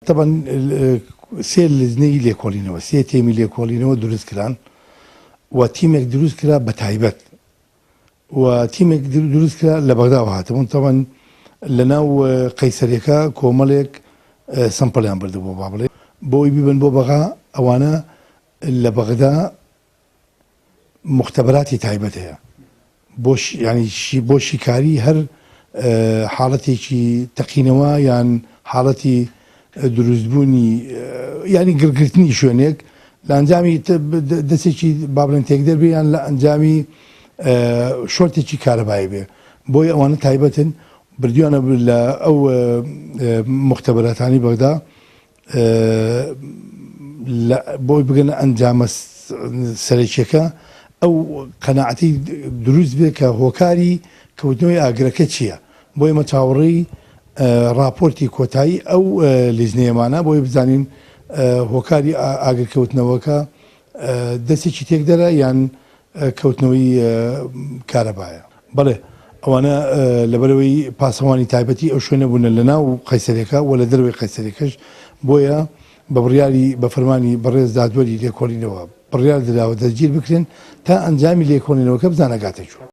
طبعا سێ لزنەی لێکۆڵینەوە سێ تێمی لێکۆڵینەوە دروست کران و تیمێک دروست کرا بە تایبەت و تیمێک دروست کرا لە بەغداوە هاتبوون طبعا لەناو قەیسەریەکە کۆمەڵێک سەمپڵیان بردبوو با بڵێ بۆی بیبن بۆ بەغا ئەوانە لە بەغدا مختبراتی تایبەت هەیە ینی بۆ شیکاری هەر حاڵەتێکی تەقینەوە یان حاڵەتی دروستبوونی ینی گرگرتنی شوێنێک لە ئەنجامی دەستێکی با بڵێن تێکدەربێ یان لە ئەنجامی شۆرتێکی کارەبایی بێ بۆی ئەوانە تایبەتن بردیانە لە ئەو مختبراتانی بەغدا بۆی بگەن ئەنجامە سەرەکیەکە ئەو قەناعەتی دروست بێ کە هۆکاری کەوتنەوەی ئاگرەکە چییە بۆی ئێمە چاوەڕێی راپۆرتی کۆتایی ئەو لیزنەیەمانە بۆی بزانین هۆکاری ئاگرکەوتنەوەکە دەستێکی تێکدەرە یان کەوتنەوەی کارەبایە بەڵێ ئەوانە لەبەرەوەی پاسەوانی تایبەتی ئەو شوێنە بوون لە ناو قەیسەریەکە و لە دەروی قەیسەریەکەش بۆیە بە بڕیاری بە فەرمانی بەڕێز دادوەری لێکۆڵینەوە بڕیار دراوە دەستگیر بکرێن تا ئەنجامی لێکۆڵینەوەکە بزانە گاتەچوو.